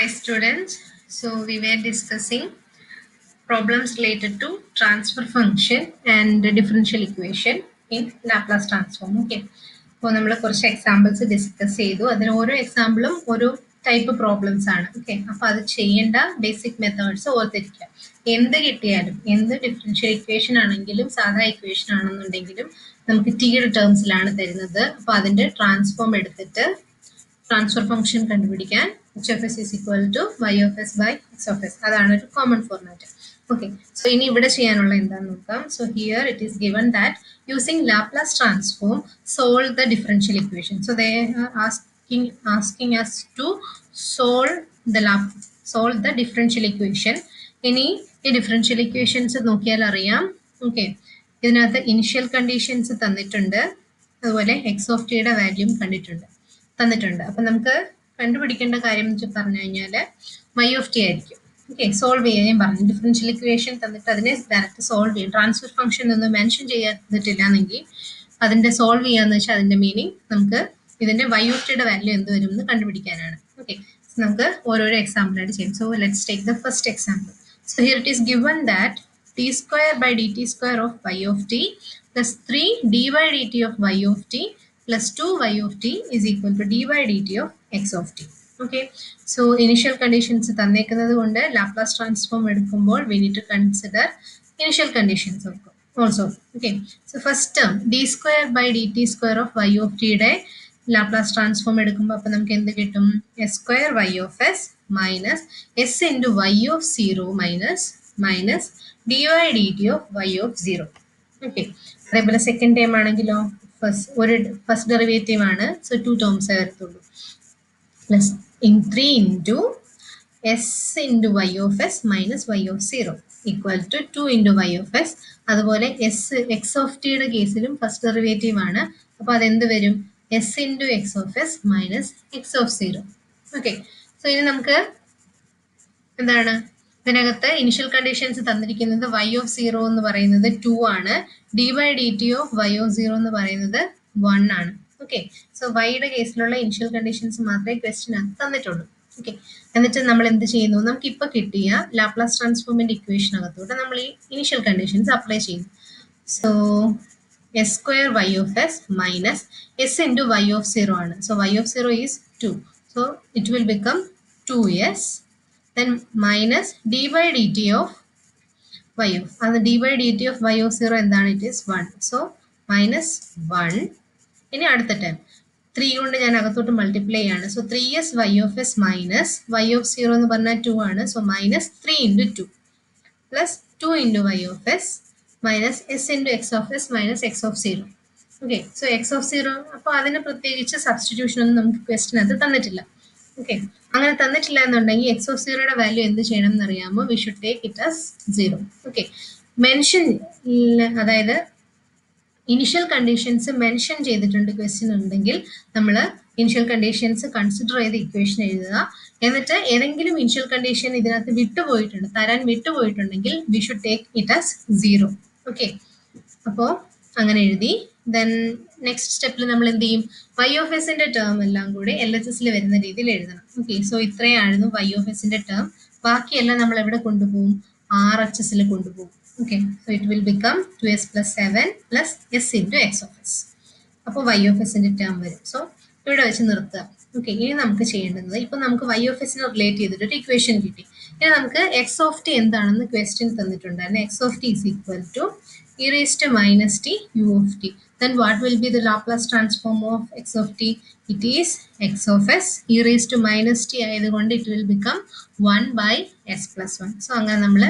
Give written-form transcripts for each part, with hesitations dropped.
Hi students, so we were discussing problems related to transfer function and the differential equation in Laplace transform. Okay, അപ്പോൾ നമ്മൾ കുറച്ച് examples discuss ചെയ്തു. അതിന് ഓരോ എക്സാമ്പിളും ഒരു ടൈപ്പ് പ്രോബ്ലംസ് ആണ്. ഓക്കെ, അപ്പോൾ അത് ചെയ്യേണ്ട ബേസിക് മെത്തേഡ്സ് ഓർത്തിരിക്കുക. എന്ത് കിട്ടിയാലും, എന്ത് ഡിഫറൻഷ്യൽ ഇക്വേഷൻ ആണെങ്കിലും സാധാ ഇക്വേഷൻ ആണെന്നുണ്ടെങ്കിലും നമുക്ക് ടിയുടെ ടേംസിലാണ് തരുന്നത്. അപ്പോൾ അതിൻ്റെ ട്രാൻസ്ഫോം എടുത്തിട്ട് ട്രാൻസ്ഫർ ഫംഗ്ഷൻ കണ്ടുപിടിക്കാൻ h of s is equal to y of s by x of s. അതാണ് ഒരു കോമൺ ഫോർമാറ്റ്. ഓക്കെ, സോ ഇനി ഇവിടെ ചെയ്യാനുള്ള എന്താണെന്ന് നോക്കാം. So here it is given that using Laplace transform solve the differential equation. So they R asking us to solve the differential equation. ഇനി ഈ differential equations നോക്കിയാൽ അറിയാം. ഓക്കെ, ഇതിനകത്ത് ഇനിഷ്യൽ കണ്ടീഷൻസ് തന്നിട്ടുണ്ട്, അതുപോലെ എക്സ് ഓഫ് ടിയുടെ വാല്യൂം തന്നിട്ടുണ്ട്. അപ്പം നമുക്ക് കണ്ടുപിടിക്കേണ്ട കാര്യം എന്ന് പറഞ്ഞു കഴിഞ്ഞാൽ y of t ആയിരിക്കും. ഓക്കെ, സോൾവ് ചെയ്യാൻ ഞാൻ പറഞ്ഞു. ഡിഫറൻഷ്യൽ ഇക്വേഷൻ തന്നിട്ട് അതിനെ ഡയറക്റ്റ് സോൾവ് ചെയ്യും. ട്രാൻസ്ഫർ ഫംഗ്ഷൻ ഒന്നും മെൻഷൻ ചെയ്തിട്ടില്ലാന്നെങ്കിൽ അതിൻ്റെ സോൾവ് ചെയ്യാന്ന് വെച്ചാൽ അതിൻ്റെ മീനിങ് നമുക്ക് ഇതിൻ്റെ y of t യുടെ വാല്യൂ എന്ത് വരും എന്ന് കണ്ടുപിടിക്കാനാണ്. ഓക്കെ, നമുക്ക് ഓരോരോ എക്സാമ്പിൾ ആയിട്ട് ചെയ്യും. So let's take the first example. So here it is given that t square by dt square of y of t plus 3 dy dt of y of t plus 2y of t is equal to dy dt of x of t. Okay, so initial conditions തന്നേക്കുന്നത് കൊണ്ട് Laplace transform എടുക്കുമ്പോൾ we need to consider initial conditions also. Okay, so first term d square by dt square of y of t യുടെ Laplace transform എടുക്കുമ്പോൾ അപ്പോൾ നമുക്ക് എന്ത് കിട്ടും? s square y of s minus s into y of 0 minus dy dt of y of 0. Okay, അതേപോലെ second term ആണെങ്കിലോ first derivative ആണ്. So 2 terms വരത്തുള്ളൂ. Plus 3 into S into Y of S minus Y of 0 equal to 2 into Y of s. അതുപോലെ x of ടിയുടെ കേസിലും first derivative ആണ്. അപ്പോൾ അതെന്ത് വരും? S into x of S minus x of 0. Okay, so ഇനി നമുക്ക് എന്താണ് ഇതിനകത്ത് ഇനിഷ്യൽ കണ്ടീഷൻസ് തന്നിരിക്കുന്നത് y of 0 എന്ന് പറയുന്നത് 2 ആണ്, D by D T of y of 0 എന്ന് പറയുന്നത് 1 ആണ്. ഓക്കെ, സോ വൈയുടെ കേസിലുള്ള ഇനിഷ്യൽ കണ്ടീഷൻസ് മാത്രമേ ക്വസ്റ്റ്യനകത്ത് തന്നിട്ടുള്ളൂ. ഓക്കെ, എന്നിട്ട് നമ്മൾ എന്ത് ചെയ്യുന്നു? നമുക്ക് ഇപ്പോൾ കിട്ടിയ ലാപ്ലാസ് ട്രാൻസ്ഫോമിന്റെ ഇക്വേഷനകത്തോട്ട് നമ്മൾ ഈ ഇനിഷ്യൽ കണ്ടീഷൻസ് അപ്ലൈ ചെയ്യുന്നു. So s square Y of S minus S into Y of 0 ആണ്. So y of 0 is 2, so it will become 2s. Then minus d by dt of y of, and the d by dt of y of 0 എന്താണ്? It is 1. So minus 1. ഇനി അടുത്ത time 3 കൊണ്ട് ഞാൻ അകത്തോട്ട് multiply ആണ്. So 3s y of s minus y of 0 എന്ന് പറഞ്ഞാൽ 2 ആണ്. So minus 3 into 2 plus 2 into y of s minus s into x of S minus x of 0. Okay, so X of 0 അപ്പോൾ അതിന് പ്രത്യേകിച്ച് സബ്സ്റ്റിറ്റ്യൂഷൻ ഒന്നും നമുക്ക് ക്വസ്റ്റിനകത്ത് തന്നിട്ടില്ല. ഓക്കെ, അങ്ങനെ തന്നിട്ടില്ല എന്നുണ്ടെങ്കിൽ എക്സ് ഓഫ് 0യുടെ വാല്യൂ എന്ത് ചെയ്യണം എന്നറിയാമോ? We should take it as 0. Okay, mention, അതായത് ഇനിഷ്യൽ കണ്ടീഷൻസ് മെൻഷൻ ചെയ്തിട്ടുണ്ട് ക്വസ്റ്റ്യൻ ഉണ്ടെങ്കിൽ നമ്മൾ ഇനിഷ്യൽ കണ്ടീഷൻസ് കൺസിഡർ ചെയ്ത് ഇക്വേഷൻ എഴുതുക. എന്നിട്ട് ഏതെങ്കിലും ഇനിഷ്യൽ കണ്ടീഷൻ ഇതിനകത്ത് തരാൻ വിട്ടുപോയിട്ടുണ്ടെങ്കിൽ we should take it as 0. Okay, അപ്പോൾ അങ്ങനെ എഴുതി. ദെൻ നെക്സ്റ്റ് സ്റ്റെപ്പിൽ നമ്മൾ എന്ത് ചെയ്യും? വൈ ഓഫ് എസിന്റെ ടേം എല്ലാം കൂടി എൽ എച്ച് എസിൽ വരുന്ന രീതിയിൽ എഴുതണം. ഓക്കെ, സോ ഇത്രയായിരുന്നു വൈ ഓഫ് എസിന്റെ ടേം. ബാക്കിയെല്ലാം നമ്മൾ എവിടെ കൊണ്ടുപോകും? ആർ എച്ച് എസിൽ കൊണ്ടുപോകും. Okay, so it will become 2s plus 7 plus s into x of s. അപ്പോൾ വൈ ഓഫ് എസിന്റെ ടേം വരും. സോ ഇവിടെ വെച്ച് നിർത്തുക. ഓക്കെ, ഇനി നമുക്ക് ചെയ്യേണ്ടത്, ഇപ്പൊ നമുക്ക് വൈ ഓഫ് എസിനെ റിലേറ്റ് ചെയ്തിട്ട് ഒരു ഇക്വേഷൻ കിട്ടി. ഇനി നമുക്ക് എക്സ് ഓഫ് ടി എന്താണെന്ന് ക്വസ്റ്റ്യൻ തന്നിട്ടുണ്ടായിരുന്നു. X of t is equal to e raised to minus t u of t. Then what will be the Laplace transform of x of t? It is x of s e raised to minus t ആയതുകൊണ്ട് it will become 1 by s plus 1. So അങ്ങനെ നമ്മൾ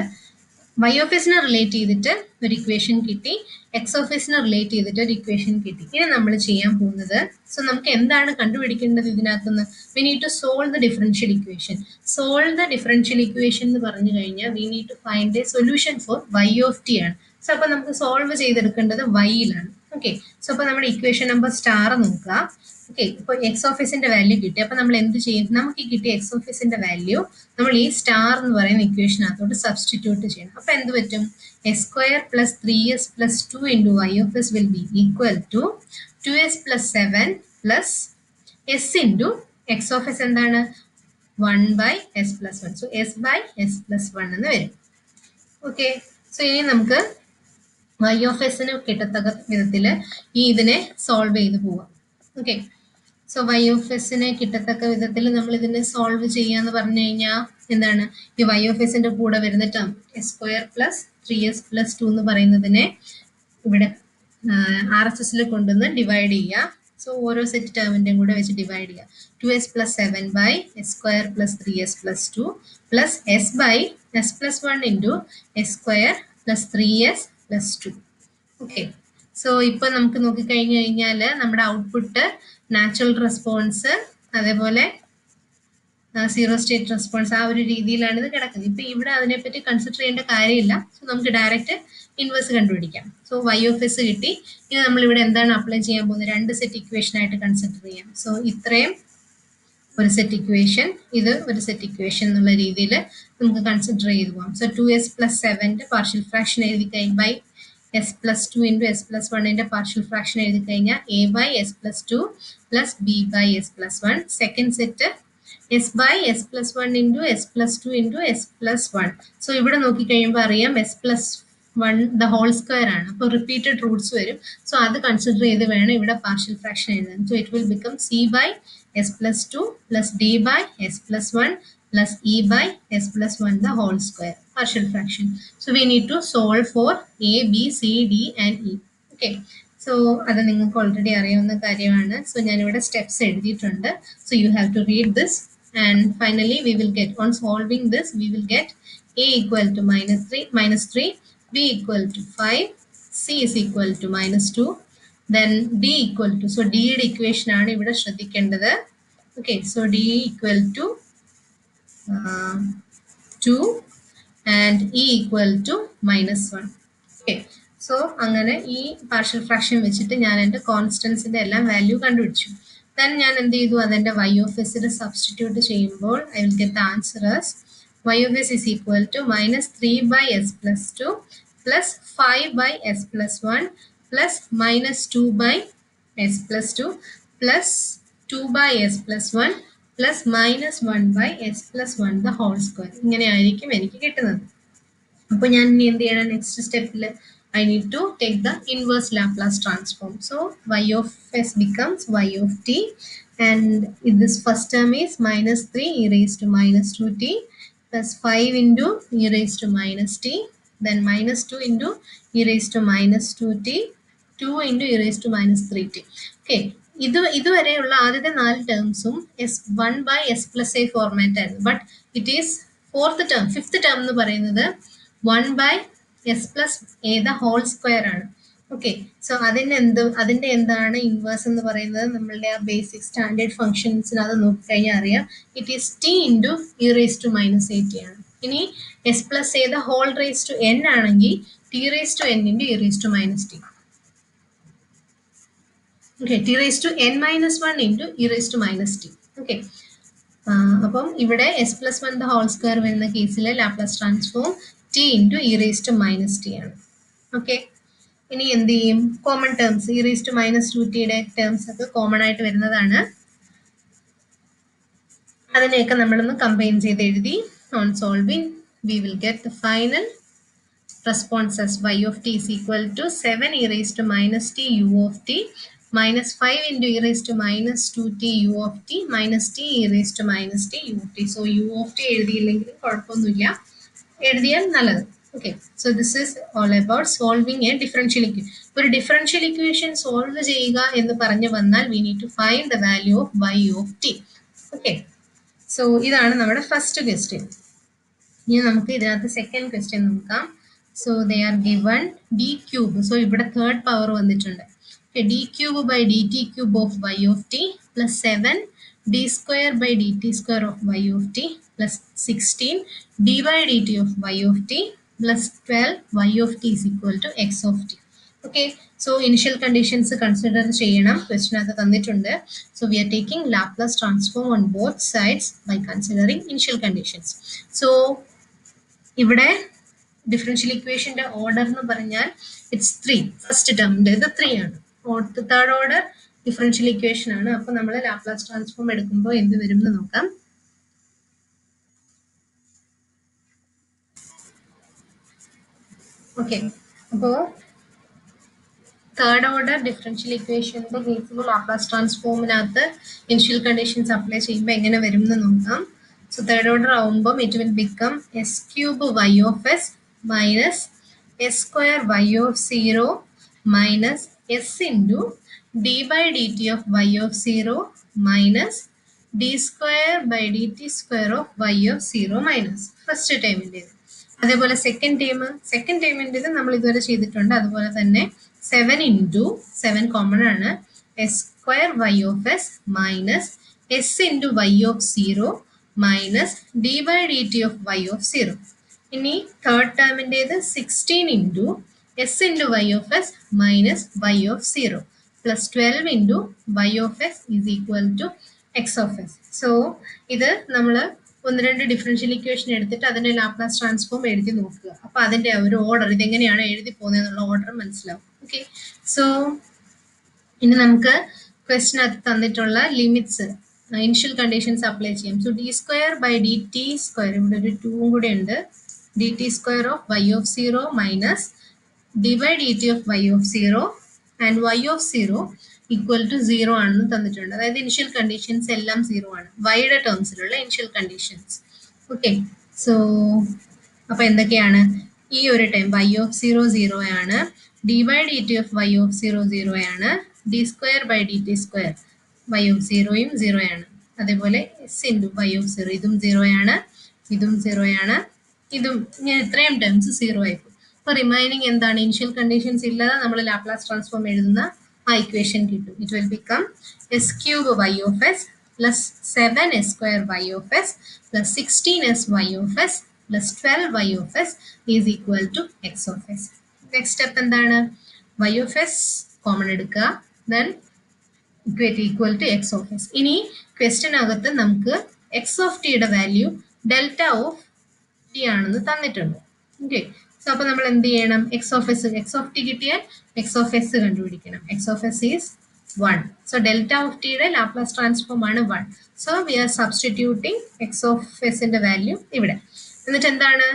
y of s നെ relate ചെയ്തിട്ട് ഒരു equation കിട്ടി, X of എസിനെ relate ചെയ്തിട്ട് ഒരു ഇക്വേഷൻ കിട്ടി. ഇനി നമ്മൾ ചെയ്യാൻ പോകുന്നത്, സോ നമുക്ക് എന്താണ് കണ്ടുപിടിക്കേണ്ടത് ഇതിനകത്തുനിന്ന്? We need to solve the differential equation. Solve the differential equation എന്ന് പറഞ്ഞു കഴിഞ്ഞാൽ we need to find a solution for y of t ആണ്. സോ അപ്പോൾ നമുക്ക് സോൾവ് ചെയ്തെടുക്കേണ്ടത് വൈയിലാണ്. ഓക്കെ, സോ അപ്പോൾ നമ്മുടെ ഇക്വേഷൻ നമ്പർ സ്റ്റാർ നോക്കുക. ഓക്കെ, ഇപ്പോൾ എക്സ് ഓഫ് എസിന്റെ വാല്യൂ കിട്ടി. അപ്പോൾ നമ്മൾ എന്ത് ചെയ്യും? നമുക്ക് ഈ കിട്ടിയ എക്സ് ഓഫ് എസിന്റെ വാല്യൂ നമ്മൾ ഈ സ്റ്റാർ എന്ന് പറയുന്ന ഇക്വേഷനകത്തോട്ട് സബ്സ്റ്റിറ്റ്യൂട്ട് ചെയ്യണം. അപ്പോൾ എന്ത് പറ്റും? S square plus 3s plus 2 into Y of s will be equal to 2s plus 7 plus s into x of s എന്താണ്? 1 by s plus 1. So s by s plus 1 എന്ന് വരും. Okay, so ഇനി നമുക്ക് y of s ന് കിട്ടത്തക്ക വിധത്തിൽ ഇതിനെ solve ചെയ്ത് പോവാം. Okay, so y of s നെ കിട്ടത്തക്ക വിധത്തിൽ നമ്മൾ ഇതിനെ സോൾവ് ചെയ്യാന്ന് പറഞ്ഞു കഴിഞ്ഞാൽ എന്താണ്, ഈ y of s ന്റെ കൂടെ വരുന്ന term s square plus 3s plus 2 എന്ന് പറയുന്നതിനെ ഇവിടെ RHS കൊണ്ടുവന്ന് ഡിവൈഡ് ചെയ്യുക. സോ ഓരോ സെറ്റ് ടേമിൻ്റെയും കൂടെ വെച്ച് ഡിവൈഡ് ചെയ്യുക. 2s plus 7 by s square plus 3s plus 2 plus s by s plus 1 into s square plus 3s plus 2. Okay, so ഇപ്പം നമുക്ക് നോക്കിക്കഴിഞ്ഞു കഴിഞ്ഞാൽ നമ്മുടെ ഔട്ട്പുട്ട് നാച്ചുറൽ റെസ്പോൺസ് അതേപോലെ സീറോ സ്റ്റേറ്റ് റെസ്പോൺസ് ആ ഒരു രീതിയിലാണ് ഇത് കിടക്കുന്നത്. ഇപ്പം ഇവിടെ അതിനെപ്പറ്റി കൺസിഡർ ചെയ്യേണ്ട കാര്യമില്ല. സോ നമുക്ക് ഡയറക്റ്റ് ഇൻവേഴ്സ് കണ്ടുപിടിക്കാം. സോ y of s കിട്ടി. ഇനി നമ്മളിവിടെ എന്താണ് അപ്ലൈ ചെയ്യാൻ പോകുന്നത്, രണ്ട് സെറ്റ് ഇക്വേഷൻ ആയിട്ട് കൺസിഡർ ചെയ്യാം. സോ ഇത്രയും ഒരു സെറ്റ് ഇക്വേഷൻ, ഇത് ഒരു സെറ്റ് ഇക്വേഷൻ എന്നുള്ള രീതിയിൽ നമുക്ക് കൺസിഡർ ചെയ്ത് പോകാം. സോ 2s പ്ലസ് 7ന്റെ പാർഷ്യൽ ഫ്രാക്ഷൻ എഴുതി കഴിഞ്ഞാൽ by s plus 2 into S plus 1ന്റെ പാർഷ്യൽ ഫ്രാക്ഷൻ എഴുതി കഴിഞ്ഞാൽ a by S plus 2 plus b by S plus 1. Second set s by S plus 1 into S plus 2 into S plus 1. So ഇവിടെ നോക്കിക്കഴിയുമ്പോൾ അറിയാം S plus 1 the whole square ആണ്. അപ്പോൾ repeated roots വരും. So അത് consider ചെയ്ത് വേണം ഇവിടെ പാർഷ്യൽ ഫ്രാക്ഷൻ എഴുതാൻ. So it will become c by s plus 2 plus d by s plus 1 plus e by s plus 1 the whole square, partial fraction. So we need to solve for a, b, c, d and e. Okay, so അത് നിങ്ങൾക്ക് already അറിയാവുന്ന കാര്യമാണ്. So ഞാനിവിടെ steps എഴുതിയിട്ടുണ്ട്. So you have to read this and finally we will get, on solving this we will get a equal to minus 3, b equal to 5, c is equal to minus 2, then d equal to, so d യുടെ equation ആണ് ഇവിടെ ശ്രദ്ധിക്കേണ്ടത്. Okay, so d equal to 2 and e equal to minus 1. Okay, so അങ്ങനെ ഈ partial fraction വെച്ചിട്ട് ഞാൻ എൻ്റെ കോൺസ്റ്റൻസിൻ്റെ എല്ലാം വാല്യൂ കണ്ടുപിടിച്ചു. ദെൻ ഞാൻ എന്ത് ചെയ്തു, അതെൻ്റെ y of s സബ്സ്റ്റിറ്റ്യൂട്ട് ചെയ്യുമ്പോൾ I will get the answer as y of s is equal to minus 3 by s plus 2 plus 5 by s plus 1 plus minus 2 by s plus 2 plus 2 by s plus 1 plus minus 1 by s plus 1 the whole square. ഇങ്ങനെ ആയിരിക്കും എനിക്ക് കിട്ടുന്നത്. അപ്പോൾ ഞാൻ ഇനി എന്ത് ചെയ്യണം, next സ്റ്റെപ്പിൽ I need to take the inverse Laplace transform. So y of s becomes y of t, and this first term is minus 3 e raised to minus 2t plus 5 into e raised to minus t, then minus 2 into e raised to minus 2t, 2 into e raised to minus 3t. Okay, ഇതുവരെയുള്ള ആദ്യത്തെ 4 ടേംസും s1 by s plus a format ആയിരുന്നു. But it is fifth term എന്ന് പറയുന്നത് 1 by S plus A the whole square ആണ്. Okay, so അതിൻ്റെ എന്താണ് inverse എന്ന് പറയുന്നത്, നമ്മളുടെ ആ ബേസിക് സ്റ്റാൻഡേർഡ് ഫംഗ്ഷൻസിന് അത് നോക്കിക്കഴിഞ്ഞാൽ അറിയാം. It is T into E raise to minus 80 ആണ്. ഇനി S plus A the whole raise to N ആണെങ്കിൽ T raise to N into E raise to minus T. Okay, T raise to N minus 1 into E raise to minus T. Okay, അപ്പം ഇവിടെ S plus 1 the whole square വരുന്ന കേസിൽ Laplace transform t into e raised to minus t ആണ്. Okay, ഇനി എന്ത് ചെയ്യും, common terms e raised to minus 2tയുടെ terms ഒക്കെ കോമൺ ആയിട്ട് വരുന്നതാണ്. അതിനെയൊക്കെ നമ്മളൊന്ന് കമ്പൈൻ ചെയ്ത് എഴുതി. On solving we will get the final response as y of t is equal to 7 e raised to minus t u of t minus 5 into e raised to minus 2t u of t minus t e raised to minus t u of t. So u of t എഴുതിയില്ലെങ്കിൽ കുഴപ്പമൊന്നുമില്ല, എഴുതിയാൽ നല്ലത്. Okay, so this is all about solving a differential equation. ഒരു differential equation solve ചെയ്യുക എന്ന് പറഞ്ഞു വന്നാൽ we need to find the value of y of t. Okay, so ഇതാണ് നമ്മുടെ ഫസ്റ്റ് ക്വസ്റ്റ്യൻ. ഇനി നമുക്ക് ഇതിനകത്ത് സെക്കൻഡ് ക്വസ്റ്റ്യൻ നോക്കാം. So they are given d cube. So ഇവിടെ തേർഡ് പവർ വന്നിട്ടുണ്ട്. D cube by D t cube of y of t plus 7 d square by dt square of y of t plus 16 d by dt of y of t plus 12 y of t is equal to x of t. Okay, so initial conditions consider ചെയ്യണം. Question അത് തന്നിട്ടുണ്ട്. So we are taking Laplace transform on both sides by considering initial conditions. So ഇവിടെ differential ഇക്വേഷന്റെ order എന്ന് പറഞ്ഞാൽ it's 3. First ടേമിൻ്റെ ഇത് 3 ആണ്. Third order differential equation ആണ്. അപ്പോൾ നമ്മൾ ലാപ്ലാസ് ട്രാൻസ്ഫോം എടുക്കുമ്പോൾ എന്ത് വരും എന്ന് നോക്കാം. ഓക്കെ, അപ്പോൾ തേർഡ് ഓർഡർ ഡിഫറൻഷ്യൽ ഇക്വേഷൻ്റെ കേസിൽ ലാപ്ലാസ് ട്രാൻസ്ഫോമിനകത്ത് ഇനിഷ്യൽ കണ്ടീഷൻസ് അപ്ലൈ ചെയ്യുമ്പോൾ എങ്ങനെ വരും എന്ന് നോക്കാം. സോ തേർഡ് ഓർഡർ ആവുമ്പം it will become S cube Y of S minus S square Y of 0 minus S into D by D T of Y of 0 minus D square by D T square of Y of 0 minus first ടൈമിൻ്റേത്. അതേപോലെ second ടൈമിൻ്റേത് നമ്മൾ ഇതുവരെ ചെയ്തിട്ടുണ്ട്. അതുപോലെ തന്നെ 7 into 7 common ആണ് S square Y of S minus S into Y of 0 minus D by D T of Y of 0. ഇനി തേർഡ് ടേമിൻ്റേത് 16 into S into Y of S minus Y of 0 plus 12 into Y of S is equal to X of S. So ഇത് നമ്മൾ ഒന്ന് രണ്ട് differential equation എടുത്തിട്ട് അതിൻ്റെ Laplace transform എഴുതി നോക്കുക. അപ്പോൾ അതിൻ്റെ ഒരു ഓർഡർ ഇതെങ്ങനെയാണ് എഴുതി പോകുന്നത് എന്നുള്ള ഓർഡർ മനസ്സിലാവും. ഓക്കെ, സോ ഇനി നമുക്ക് ക്വസ്റ്റിനകത്ത് തന്നിട്ടുള്ള ലിമിറ്റ്സ് ഇനിഷ്യൽ കണ്ടീഷൻസ് അപ്ലൈ ചെയ്യാം. So d square by D T square, ഇവിടെ ഒരു 2 കൂടെ ഉണ്ട്, d T square of Y of 0 minus D by D T of Y of 0 and y of 0 equal to 0 ആണെന്ന് തന്നിട്ടുണ്ട്. അതായത് ഇനിഷ്യൽ കണ്ടീഷൻസ് എല്ലാം 0 ആണ്, വൈയുടെ ടേംസിലുള്ള ഇനിഷ്യൽ കണ്ടീഷൻസ്. ഓക്കെ, സോ അപ്പോൾ എന്തൊക്കെയാണ് ഈ ഒരു ടൈം വൈ ഓഫ് 0 0 ആണ്, D by D T of Y of 0 0 ആണ്, D square by D T square Y of 0യും 0 ആണ്. അതേപോലെ എസ് ഇൻറ്റു വൈ ഓഫ് 0 ഇതും 0 ആണ്, ഇതും 0 ആണ്, ഇതും ഇങ്ങനെ ഇത്രയും ടേംസ് 0 ആയിപ്പോയി. അപ്പോൾ റിമൈനിങ് എന്താണ്? ഇനിഷ്യൽ കണ്ടീഷൻസ് ഇല്ലാതെ നമ്മൾ ലാപ്ലാസ് ട്രാൻസ്ഫോം എഴുതുന്ന ആ ഇക്വേഷൻ കിട്ടും. It will become S cube Y of s plus 7 s square Y of s plus 16 s y of s plus 12 y of S is equal to X of s. Next step എന്താണ്? Y of s common എടുക്കുക, then equate equal to X of s. ഇനി ക്വസ്റ്റിനകത്ത് നമുക്ക് x of ടിയുടെ value delta of t ആണെന്ന് തന്നിട്ടുണ്ട്. Okay, so അപ്പോൾ നമ്മൾ എന്ത് ചെയ്യണം? എക്സ് ഓഫ് ടി കിട്ടിയാൽ എക്സ് ഓഫ് എസ് കണ്ടുപിടിക്കണം. X of S is 1. So delta of ടിയുടെ ലാപ്ലാസ് ട്രാൻസ്ഫോം ആണ് 1. So we are substituting x of എസിന്റെ വാല്യൂ ഇവിടെ. എന്നിട്ട് എന്താണ്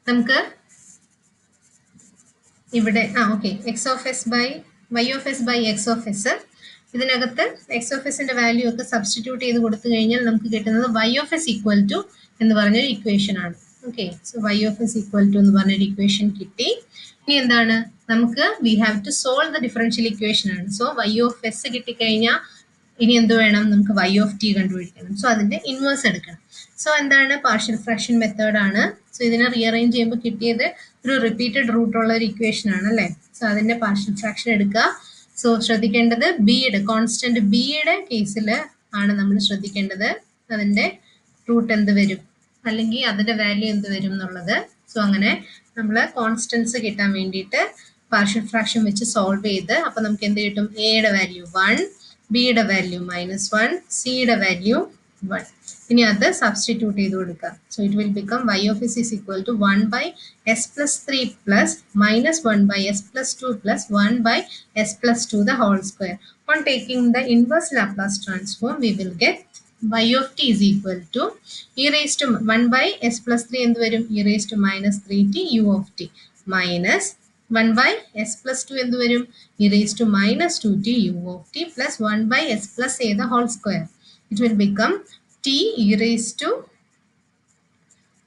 നമുക്ക് ഇവിടെ okay, x of s by y of s by x of s. ഇതിനകത്ത് എക്സ് ഓഫ് എസിന്റെ വാല്യൂ ഒക്കെ സബ്സ്റ്റിറ്റ്യൂട്ട് ചെയ്ത് കൊടുത്തു കഴിഞ്ഞാൽ നമുക്ക് കിട്ടുന്നത് y of s equal to എന്ന് പറഞ്ഞൊരു ഇക്വേഷൻ ആണ്. Okay, so y of s equal to എന്ന് പറഞ്ഞൊരു ഇക്വേഷൻ കിട്ടി. ഇനി എന്താണ് നമുക്ക്? We have to solve the differential equation ആണ്. സോ വൈ ഓഫ് എസ് കിട്ടിക്കഴിഞ്ഞാൽ ഇനി എന്ത് വേണം? നമുക്ക് വൈ ഓഫ് ടി കണ്ടുപിടിക്കണം. സോ അതിന്റെ ഇൻവേഴ്സ് എടുക്കണം. സോ എന്താണ്? പാർഷ്യൽ ഫ്രാക്ഷൻ മെത്തേഡ് ആണ്. സോ ഇതിനെ റീഅറേഞ്ച് ചെയ്യുമ്പോൾ കിട്ടിയത് ഒരു റിപ്പീറ്റഡ് റൂട്ട് ഉള്ള ഒരു ഇക്വേഷൻ ആണ് അല്ലേ? സോ അതിന്റെ പാർഷ്യൽ ഫ്രാക്ഷൻ എടുക്കുക. സോ ശ്രദ്ധിക്കേണ്ടത് ബിയുടെ കോൺസ്റ്റന്റ് ബിയുടെ കേസിൽ ആണ് നമ്മൾ ശ്രദ്ധിക്കേണ്ടത്. അതിന്റെ റൂട്ട് എന്ത് വരും അല്ലെങ്കിൽ അതിന്റെ വാല്യൂ എന്ത് വരും എന്നുള്ളത്. സോ അങ്ങനെ നമ്മൾ കോൺസ്റ്റൻസ് കിട്ടാൻ വേണ്ടിയിട്ട് പാർഷ്യൽ ഫ്രാക്ഷൻ വെച്ച് സോൾവ് ചെയ്ത് അപ്പോൾ നമുക്ക് എന്ത് കിട്ടും? എയുടെ വാല്യൂ 1, ബിയുടെ വാല്യൂ -1, സിയുടെ വാല്യൂ 1. ഇനി അത് സബ്സ്റ്റിറ്റ്യൂട്ട് ചെയ്ത് കൊടുക്കുക. So it will become y of S is equal to 1 by S plus 3 plus -1 by S plus 2 plus 1 by S plus 2 the whole square. On taking the inverse Laplace transform, we will get y of t is equal to e raised to 1 by s plus 3 എന്ത് വരും? e raised to -3t u of t minus 1 by s plus 2 എന്ത് വരും? e raised to -2t u of t plus 1 by s plus a the whole square. It will become t e raised to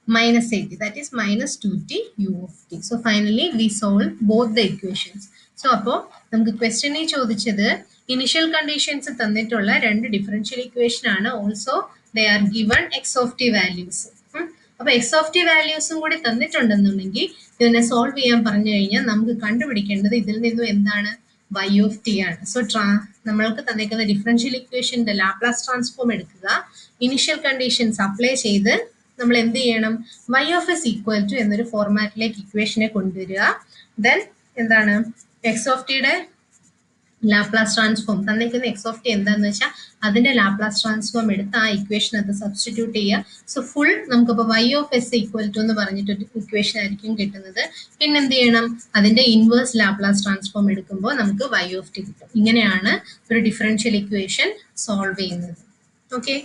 -80, that is -2t u of t. So finally we solve both the equations. So അപ്പോൾ നമുക്ക് ക്വസ്റ്റ്യനിൽ ചോദിച്ചത് initial conditions തന്നിട്ടുള്ള രണ്ട് differential equation ആണ്. Also they are given X of T values. അപ്പോൾ X of T വാല്യൂസും കൂടി തന്നിട്ടുണ്ടെന്നുണ്ടെങ്കിൽ ഇതിനെ സോൾവ് ചെയ്യാൻ പറഞ്ഞു കഴിഞ്ഞാൽ നമുക്ക് കണ്ടുപിടിക്കേണ്ടത് ഇതിൽ നിന്നും എന്താണ്? വൈ ഓഫ് ടി ആണ്. സോ നമ്മൾക്ക് തന്നിരിക്കുന്ന ഡിഫറൻഷ്യൽ ഇക്വേഷന്റെ ലാപ്ലാസ് ട്രാൻസ്ഫോം എടുക്കുക, ഇനിഷ്യൽ കണ്ടീഷൻസ് അപ്ലൈ ചെയ്ത് നമ്മൾ എന്ത് ചെയ്യണം? Y of s equal to എന്നൊരു ഫോർമാറ്റിലേക്ക് ഇക്വേഷനെ കൊണ്ടുവരിക. ദെൻ എന്താണ്? എക്സ് ഓഫ് ടിയുടെ ലാപ്ലാസ് ട്രാൻസ്ഫോം തന്നിരിക്കുന്ന എക്സ് ഓഫ് ടി എന്താണെന്ന് വെച്ചാൽ അതിന്റെ ലാപ്ലാസ് ട്രാൻസ്ഫോം എടുത്ത് ആ ഇക്വേഷൻ അത് സബ്സ്റ്റിറ്റ്യൂട്ട് ചെയ്യുക. സോ ഫുൾ നമുക്കിപ്പോൾ y of s equal to എന്ന് പറഞ്ഞിട്ടൊരു ഇക്വേഷൻ ആയിരിക്കും കിട്ടുന്നത്. പിന്നെ എന്ത് ചെയ്യണം? അതിന്റെ ഇൻവേഴ്സ് ലാപ്ലാസ് ട്രാൻസ്ഫോം എടുക്കുമ്പോൾ നമുക്ക് വൈ ഓഫ് ടി കിട്ടും. ഇങ്ങനെയാണ് ഒരു ഡിഫറൻഷ്യൽ ഇക്വേഷൻ സോൾവ് ചെയ്യുന്നത്. ഓക്കെ.